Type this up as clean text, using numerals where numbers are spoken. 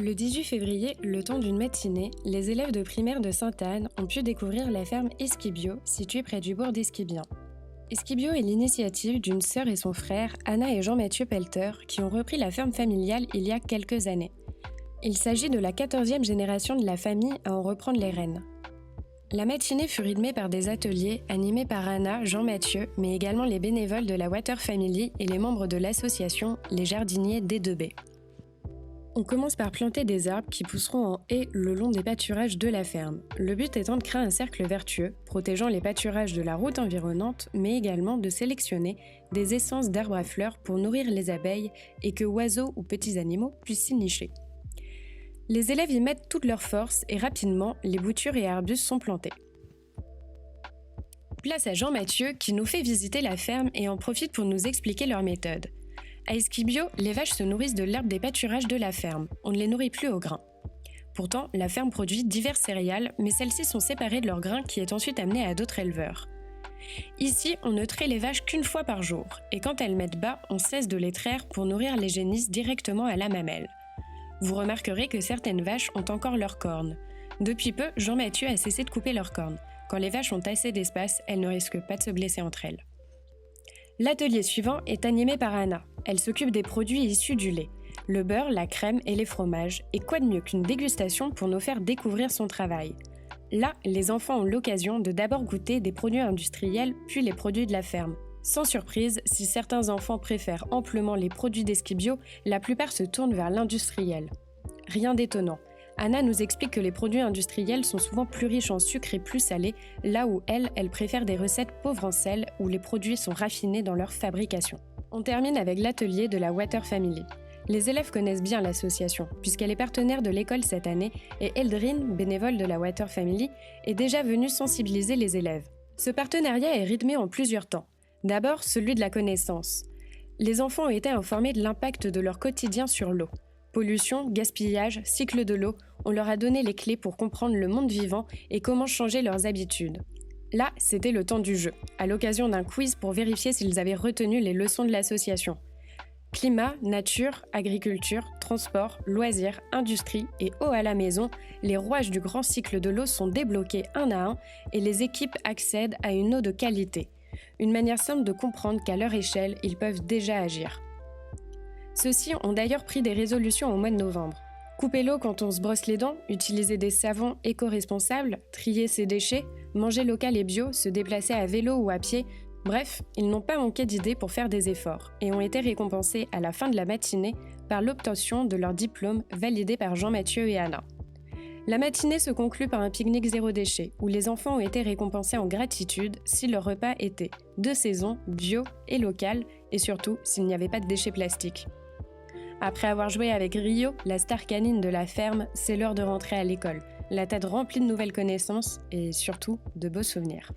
Le 18 février, le temps d'une matinée, les élèves de primaire de Sainte-Anne ont pu découvrir la ferme Esquibio, située près du bourg d'Esquibien. Esquibio est l'initiative d'une sœur et son frère, Anna et Jean-Mathieu Pelter, qui ont repris la ferme familiale il y a quelques années. Il s'agit de la 14e génération de la famille à en reprendre les rênes. La matinée fut rythmée par des ateliers animés par Anna, Jean-Mathieu, mais également les bénévoles de la Water Family et les membres de l'association Les Jardiniers des 2B. On commence par planter des arbres qui pousseront en haie le long des pâturages de la ferme. Le but étant de créer un cercle vertueux, protégeant les pâturages de la route environnante, mais également de sélectionner des essences d'arbres à fleurs pour nourrir les abeilles et que oiseaux ou petits animaux puissent s'y nicher. Les élèves y mettent toutes leurs forces et rapidement, les boutures et arbustes sont plantés. Place à Jean-Mathieu qui nous fait visiter la ferme et en profite pour nous expliquer leur méthode. À Esquibio, les vaches se nourrissent de l'herbe des pâturages de la ferme. On ne les nourrit plus au grain. Pourtant, la ferme produit diverses céréales, mais celles-ci sont séparées de leur grain qui est ensuite amené à d'autres éleveurs. Ici, on ne traite les vaches qu'une fois par jour, et quand elles mettent bas, on cesse de les traire pour nourrir les génisses directement à la mamelle. Vous remarquerez que certaines vaches ont encore leurs cornes. Depuis peu, Jean-Mathieu a cessé de couper leurs cornes. Quand les vaches ont assez d'espace, elles ne risquent pas de se blesser entre elles. L'atelier suivant est animé par Anna. Elle s'occupe des produits issus du lait, le beurre, la crème et les fromages. Et quoi de mieux qu'une dégustation pour nous faire découvrir son travail. Là, les enfants ont l'occasion de d'abord goûter des produits industriels, puis les produits de la ferme. Sans surprise, si certains enfants préfèrent amplement les produits d'Esquibio, la plupart se tournent vers l'industriel. Rien d'étonnant. Anna nous explique que les produits industriels sont souvent plus riches en sucre et plus salés, là où elle préfère des recettes pauvres en sel où les produits sont raffinés dans leur fabrication. On termine avec l'atelier de la Water Family. Les élèves connaissent bien l'association, puisqu'elle est partenaire de l'école cette année, et Eldrine, bénévole de la Water Family, est déjà venue sensibiliser les élèves. Ce partenariat est rythmé en plusieurs temps. D'abord, celui de la connaissance. Les enfants ont été informés de l'impact de leur quotidien sur l'eau. Pollution, gaspillage, cycle de l'eau, on leur a donné les clés pour comprendre le monde vivant et comment changer leurs habitudes. Là, c'était le temps du jeu, à l'occasion d'un quiz pour vérifier s'ils avaient retenu les leçons de l'association. Climat, nature, agriculture, transport, loisirs, industrie et eau à la maison, les rouages du grand cycle de l'eau sont débloqués un à un et les équipes accèdent à une eau de qualité. Une manière simple de comprendre qu'à leur échelle, ils peuvent déjà agir. Ceux-ci ont d'ailleurs pris des résolutions au mois de novembre. Couper l'eau quand on se brosse les dents, utiliser des savons éco-responsables, trier ses déchets, manger local et bio, se déplacer à vélo ou à pied. Bref, ils n'ont pas manqué d'idées pour faire des efforts et ont été récompensés à la fin de la matinée par l'obtention de leur diplôme validé par Jean-Mathieu et Anna. La matinée se conclut par un pique-nique zéro déchet où les enfants ont été récompensés en gratitude si leur repas était de saison, bio et local et surtout s'il n'y avait pas de déchets plastiques. Après avoir joué avec Rio, la star canine de la ferme, c'est l'heure de rentrer à l'école, la tête remplie de nouvelles connaissances et surtout de beaux souvenirs.